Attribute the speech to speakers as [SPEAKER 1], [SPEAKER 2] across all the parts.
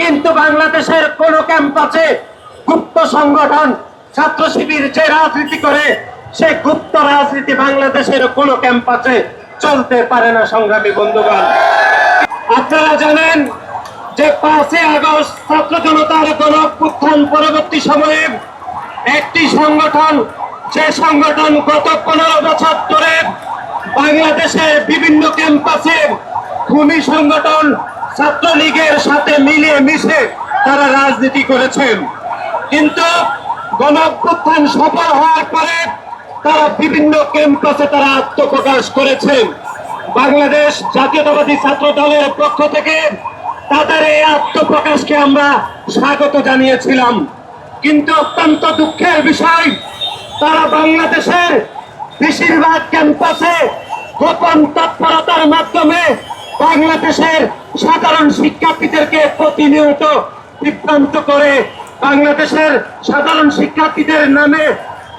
[SPEAKER 1] কিন্তু বাংলাদেশের কোন ক্যাম্পাসে গুপ্ত সংগঠন ছাত্র শিবির যে রাজনীতি করে, সেই গুপ্ত রাজনীতি বাংলাদেশের কোন ক্যাম্পাসে চলতে পারে না। সংগ্রামী বন্ধুগণ, আপনারা জানেন যে 5ই আগস্ট ছাত্র জনতার গণঅভ্যুত্থান পরবর্তী সময়ে একটি সংগঠন, যে সংগঠন গত 15 বছর ধরে বাংলাদেশের বিভিন্ন ক্যাম্পাসে ভূমি সংগঠন ছাত্রলীগের সাথে মিলিয়ে মিশে তারা রাজনীতি করেছেন। কিন্তু গণঅভ্যুত্থান সফল হওয়ার পরে তারা বিভিন্ন ক্যাম্পাসে তারা আত্মপ্রকাশ করেছেন। বাংলাদেশ জাতীয়তাবাদী ছাত্র দলের পক্ষ থেকে তাদের এই আত্মপ্রকাশকে আমরা স্বাগত জানিয়েছিলাম। কিন্তু অত্যন্ত দুঃখের বিষয়, তারা বাংলাদেশের বেশিরভাগ ক্যাম্পাসে গোপন তৎপরতার মাধ্যমে বাংলাদেশের সাধারণ শিক্ষার্থীদেরকে প্রতিনিয়ত বিভ্রান্ত করে, বাংলাদেশের সাধারণ শিক্ষার্থীদের নামে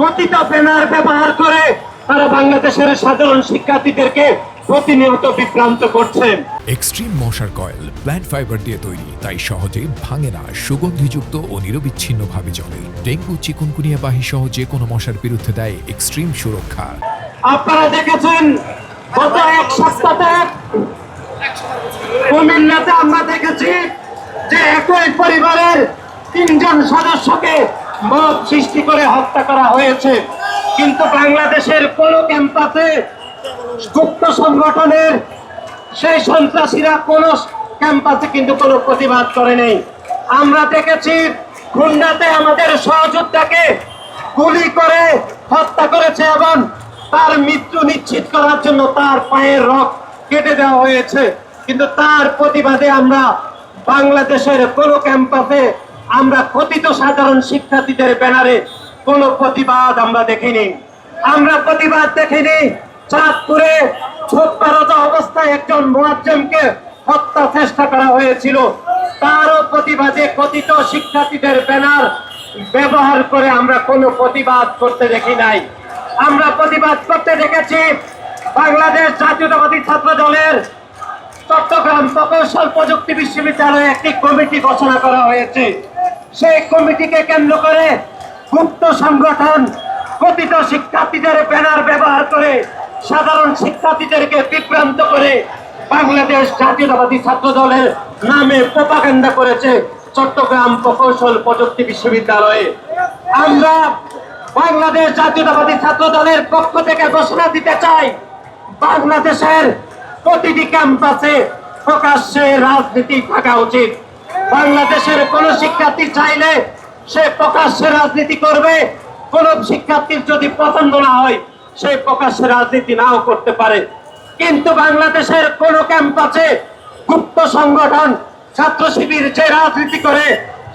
[SPEAKER 1] কথিত ব্যানার ব্যবহার করে তারা বাংলাদেশের সাধারণ শিক্ষার্থীদেরকে প্রতিনিয়ত বিভ্রান্ত করছে।
[SPEAKER 2] এক্সট্রিম মশার কয়েল প্ল্যান্ট ফাইবার দিয়ে তৈরি, তাই সহজে ভাঙে না, সুগন্ধিযুক্ত ও নিরবিচ্ছিন্নভাবে জ্বলে। ডেঙ্গু, চিকুনগুনিয়া বাহি সহ যে কোনো মশার বিরুদ্ধে দেয় এক্সট্রিম সুরক্ষা।
[SPEAKER 1] আপনারা দেখেছেন গত এক সপ্তাহে কুমিল্লাতে আমরা দেখেছি যে একই পরিবারের 3 জন সদস্যকে মব সৃষ্টি করে হত্যা করা হয়েছে। কিন্তু বাংলাদেশের কোন ক্যাম্পাসে গুপ্ত সংগঠনের সেই সন্ত্রাসীরা কোন ক্যাম্পাসে কিন্তু কোনো প্রতিবাদ করে নেই। আমরা দেখেছি খুলনাতে আমাদের সহযোদ্ধাকে গুলি করে হত্যা করেছে এবং তার মৃত্যু নিশ্চিত করার জন্য তার পায়ের রক কেটে দেওয়া হয়েছে। কিন্তু তার প্রতিবাদে আমরা বাংলাদেশের কোন ক্যাম্পাসে আমরা কথিত সাধারণ শিক্ষার্থীদের ব্যানারে কোনো প্রতিবাদ আমরা দেখিনি। আমরা প্রতিবাদ দেখিনি চাঁদপুরে ছোট্ট অবস্থায় একজন মুয়াজ্জেমকে হত্যা চেষ্টা করা হয়েছিল, তারও প্রতিবাদে কথিত শিক্ষার্থীদের ব্যানার ব্যবহার করে আমরা কোনো প্রতিবাদ করতে দেখি নাই। আমরা প্রতিবাদ করতে দেখেছি বাংলাদেশ জাতীয়তাবাদী ছাত্র দলের চট্টগ্রাম প্রকৌশল প্রযুক্তি বিশ্ববিদ্যালয়ে একটি কমিটি ঘোষণা করা হয়েছে। সেই কমিটিকে কেন্দ্র করে গুপ্ত সংগঠন কথিত শিক্ষার্থীদের ব্যানার ব্যবহার করে সাধারণ শিক্ষার্থীদেরকে বিভ্রান্ত করে বাংলাদেশ জাতীয়তাবাদী ছাত্র দলের নামে প্রোপাগান্ডা করেছে চট্টগ্রাম প্রকৌশল প্রযুক্তি বিশ্ববিদ্যালয়ে। আমরা বাংলাদেশ জাতীয়তাবাদী ছাত্র দলের পক্ষ থেকে ঘোষণা দিতে চাই, বাংলাদেশের প্রতিটি ক্যাম্পাসে প্রকাশ্যে রাজনীতি থাকা উচিত। বাংলাদেশের কোন শিক্ষার্থী চাইলে সে প্রকাশ্যে রাজনীতি করবে, কোন শিক্ষার্থীর যদি পছন্দ না হয় সে প্রকাশ্যে রাজনীতি নাও করতে পারে। কিন্তু বাংলাদেশের কোন ক্যাম্পাসে গুপ্ত সংগঠন ছাত্র শিবির যে রাজনীতি করে,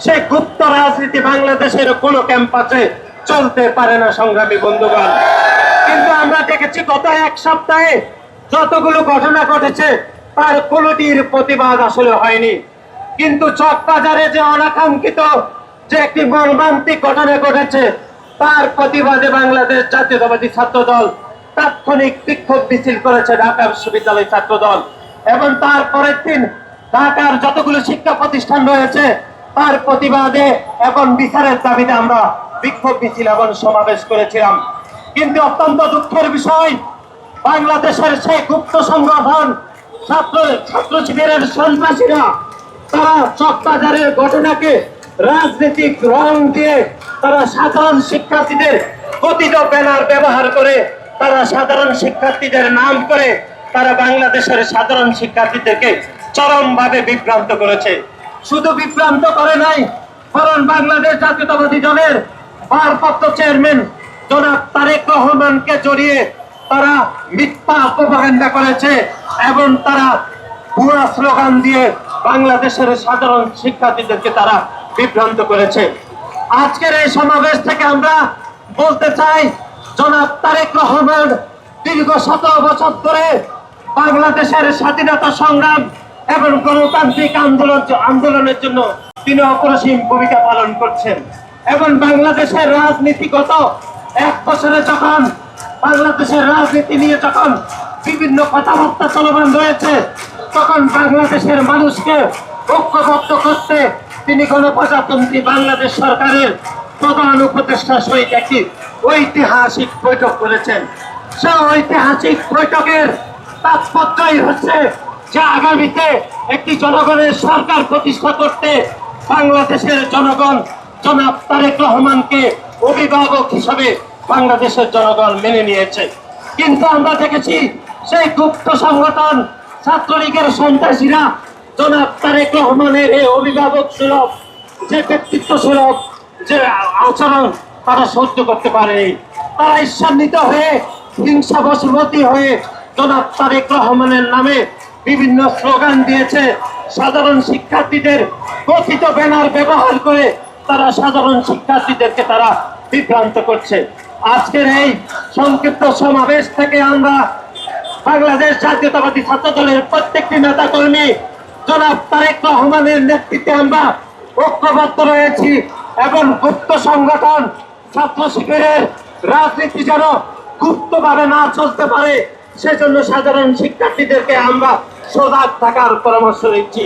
[SPEAKER 1] সেই গুপ্ত রাজনীতি বাংলাদেশের কোন ক্যাম্পাসে চলতে পারে না। সংগ্রামী বন্ধুগণ, কিন্তু আমরা দেখেছি গত এক সপ্তাহে যতগুলো ঘটনা ঘটেছে তার কোনটির প্রতিবাদ আসলে হয়নি। কিন্তু চকবাজারে যে অনাকাঙ্ক্ষিত যে একটি মর্মান্তিক ঘটনা ঘটেছে তার প্রতিবাদে বাংলাদেশ জাতীয়তাবাদী ছাত্র দল তাৎক্ষণিক বিক্ষোভ মিছিল করেছে ঢাকা বিশ্ববিদ্যালয় ছাত্র দল, এবং তার পরের দিন ঢাকার যতগুলো শিক্ষা প্রতিষ্ঠান রয়েছে তার প্রতিবাদে এবং বিচারের দাবিতে আমরা বিক্ষোভ মিছিল এবং সমাবেশ করেছিলাম। কিন্তু অত্যন্ত দুঃখের বিষয়, বাংলাদেশের সেই গুপ্ত সংগঠন ছাত্র শিবিরের সন্ত্রাসীরা তারা চকবাজারের ঘটনাকে রাজনৈতিক রং দিয়ে তারা সাধারণ শিক্ষার্থীদের কথিত ব্যানার ব্যবহার করে তারা সাধারণ শিক্ষার্থীদের নাম করে তারা বাংলাদেশের সাধারণ শিক্ষার্থীদেরকে চরমভাবে বিভ্রান্ত করেছে। শুধু বিভ্রান্ত করে নাই, কারণ বাংলাদেশ জাতীয়তাবাদী দলের ভারপ্রাপ্ত চেয়ারম্যান জনাব তারেক রহমানকে জড়িয়ে তারা মিথ্যা প্রপাগান্ডা করেছে এবং তারা ভুয়া স্লোগান দিয়ে বাংলাদেশের সাধারণ শিক্ষার্থীদেরকে তারা বিভ্রান্ত করেছে। আজকের এই সমাবেশ থেকে আমরা বলতে চাই, জনাব তারেক রহমান দীর্ঘ 17 বছর ধরে বাংলাদেশের স্বাধীনতা সংগ্রাম এবং গণতান্ত্রিক আন্দোলনের জন্য তিনি অপরিসীম ভূমিকা পালন করছেন, এবং বাংলাদেশের রাজনীতিগত 1 বছরে যখন বাংলাদেশের রাজনীতি নিয়ে যখন বিভিন্ন কথাবার্তা চলমান রয়েছে, তখন বাংলাদেশের মানুষকে ঐক্যবদ্ধ করতে তিনি গণপ্রজাতন্ত্রী বাংলাদেশ সরকারের প্রধান উপদেষ্টার সহিত একটি ঐতিহাসিক বৈঠক করেছেন। সে ঐতিহাসিক বৈঠকের তাৎপর্যই হচ্ছে যে আগামীতে একটি জনগণের সরকার প্রতিষ্ঠা করতে বাংলাদেশের জনগণ জনাব তারেক রহমানকে অভিভাবক হিসাবে বাংলাদেশের জনগণ মেনে নিয়েছে। কিন্তু আমরা দেখেছি সেই গুপ্ত সংগঠন ছাত্রলীগের সন্ত্রাসীরা জনাব তারেক রহমানের এই অভিভাবক সুলভ যে ব্যক্তিত্ব সুলভ যে আচরণ তারা সহ্য করতে পারেনি। তারা ঈর্ষান্বিত হয়ে হিংসা বশবর্তী হয়ে জনাব তারেক রহমানের নামে বিভিন্ন স্লোগান দিয়েছে। সাধারণ শিক্ষার্থীদের কথিত ব্যানার ব্যবহার করে তারা সাধারণ শিক্ষার্থীদেরকে তারা বিভ্রান্ত করছে। আজকের এই সংক্ষিপ্ত সমাবেশ থেকে আমরা বাংলাদেশ জাতীয়তাবাদী ছাত্র দলের প্রত্যেকটি নেতা কর্মী জনাব তারেক রহমানের নেতৃত্বে আমরা ঐক্যবদ্ধ রয়েছি এবং গুপ্ত সংগঠন ছাত্র শিবিরের রাজনীতি যেন গুপ্তভাবে না চলতে পারে সেজন্য সাধারণ শিক্ষার্থীদেরকে আমরা সজাগ থাকার পরামর্শ দিচ্ছি।